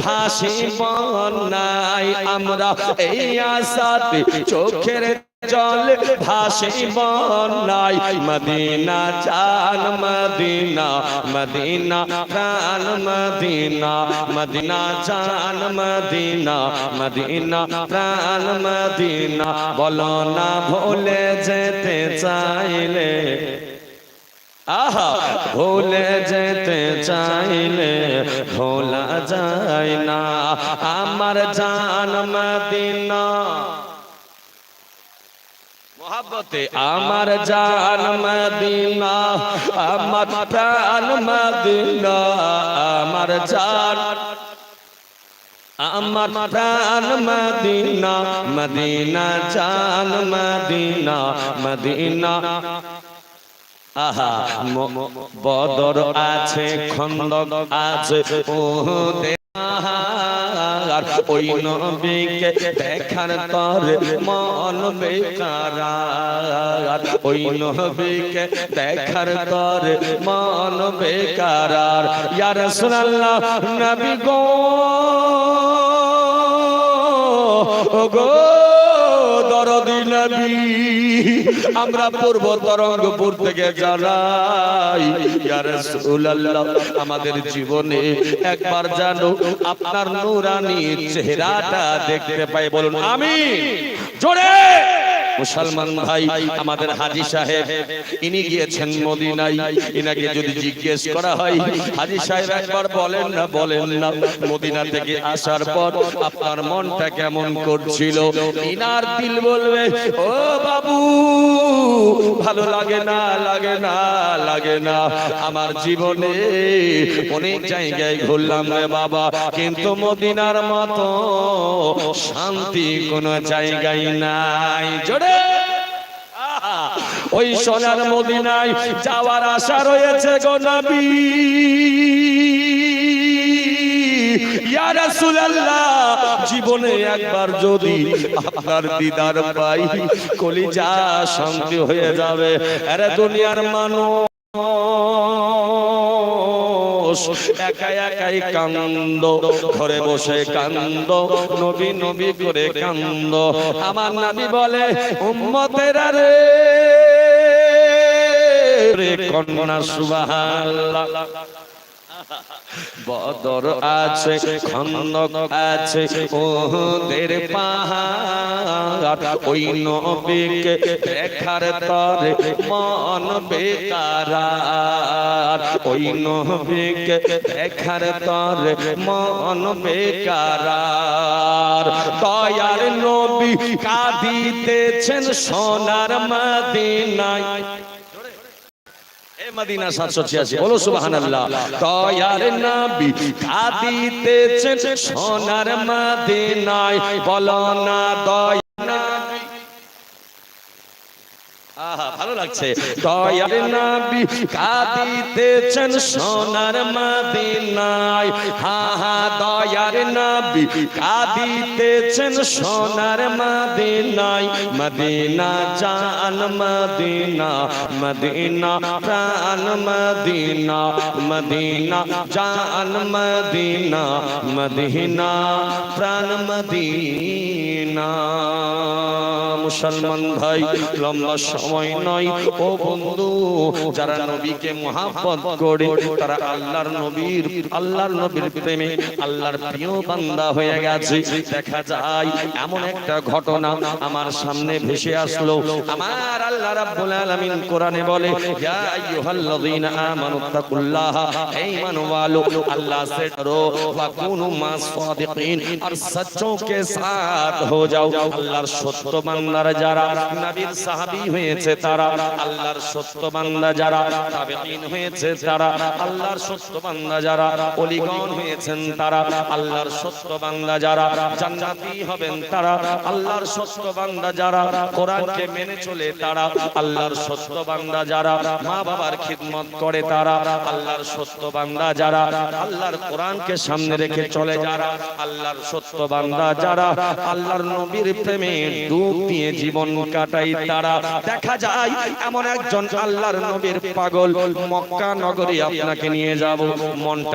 ভাসি বন্যায় আমরা এই আশাতে চোখের জল ভাসি বন্যায় মদিনা জান মদিনা মদিনা প্রাণ মদিনা মদিনা জান মদিনা মদিনা প্রাণ মদিনা বলো না ভুলে যেতে চাইলে আহা ভুলে যেতে চাইলে ভোলা যায় না আমার জান মদিনা মোহাব্বতে আমার জান মদিনা আমার প্রাণ মদিনা আমার জান আমার প্রাণ মদিনা মদিনা জান মদিনা মদিনা আহা বদর আছে খন্দক আছে ওহুদে আর ওই নবীকে দেখার তরে মন বেকারার ওই নবীকে দেখার তরে মন বেকারার ইয়া রাসূলুল্লাহ নবী গো গো দরদি নবী আমরা পূর্ব তরঙ্গপুর থেকে জানাই ইয়া রাসূলুল্লাহ আমাদের জীবনে একবার জানো আপনার নূরানি চেহারাটা দেখতে পাই বলুন আমিন জোরে মুসলমান ভাই আমাদের হাজী সাহেব ইনি গিয়েছেন মদিনায় ইনাকে যদি জিজ্ঞেস করা হয় হাজী সাহেব একবার বলেন না মদিনা থেকে আসার পর আপনার মনটা কেমন করছিল ইনার দিল বলবে ও বাবু ভালো লাগে না আমার জীবনে অনেক জায়গায় ঘুরলাম রে বাবা কিন্তু মদিনার মতো শান্তি কোনো জায়গায় নাই জোরে ওই সোনার মদিনায় যাওয়ার আশা রয়েছে গো নবী ইয়া রাসূলুল্লাহ জীবনে একবার যদি আপনার দিদার পাই কলিজা শান্তি হয়ে যাবে আরে দুনিয়ার মানুষ একা একাই কান্দ ঘরে বসে কান্দ নবী নবী করে কান্দ আমার নবী বলে উম্মতেরা রে কন্যা সুবহানাল্লাহ বদর আছে খন্দক আছে ওদের পাহাড় ওই নবীকে দেখার তরে মন বেকারার ওই নবীকে দেখার তরে মন বেকারার দয়ার নবী কাঁদিতেছেন সোনার মদিনায় মদিনা 786 বলো সুবহানাল্লাহ দয়ার নবী কাঁদিতেছেন সোনার মদিনায় বলো না দয়ার নবী আহা ভালো লাগছে দয়ার নবী কাঁদিতেছেন সোনার মদিনায় হা হা দয়ার নবী কাঁদিতেছেন সোনার মদিনায় মদিনা জান মদিনা মদিনা প্রাণ মদিনা মদিনা জান মদিনা মদিনা প্রাণ মদিনা মুসলমান ভাই লম্বা সময় নয় ও বন্ধু যারা নবীকে মহব্বত করে তারা আল্লাহর নবীর প্রেমে আল্লাহর প্রিয় বান্দা হয়ে গেছে দেখা যায় এমন একটা ঘটনা আমার সামনে ভেসে আসলো আমার আল্লাহ রাব্বুল আলামিন কোরআনে বলে ইয়া আইয়ুহাল্লাযীনা আমানুত্তাকুল্লাহা হে ঈমানওয়ালো আল্লাহ से डरो वकुनु मास सादिकीन और सच्चों के साथ हो जाओ আল্লাহর সত্য বান্দারা যারা নবীর সাহাবী হয়েছে তারা আল্লাহর সত্য বান্দা যারা তাবেঈন হয়েছে তারা আল্লাহর সত্য বান্দা যারা ওলিগণ হয়েছেন তারা আল্লাহর সত্য বান্দা যারা জান্নাতি হবেন তারা আল্লাহর সত্য বান্দা যারা কোরআনকে মেনে চলে তারা আল্লাহর সত্য বান্দা যারা মা বাবার খিদমত করে তারা আল্লাহর সত্য বান্দা যারা আল্লাহর কোরআনকে সামনে রেখে চলে যারা আল্লাহর সত্য বান্দা যারা আল্লাহর নবীর প্রেমে ডুব দিয়ে জীবন কাটাই তারা দেখা যায় এমন একজন আল্লাহর নবীর পাগল মক্কা নগরী আপনাকে নিয়ে যাব মনটা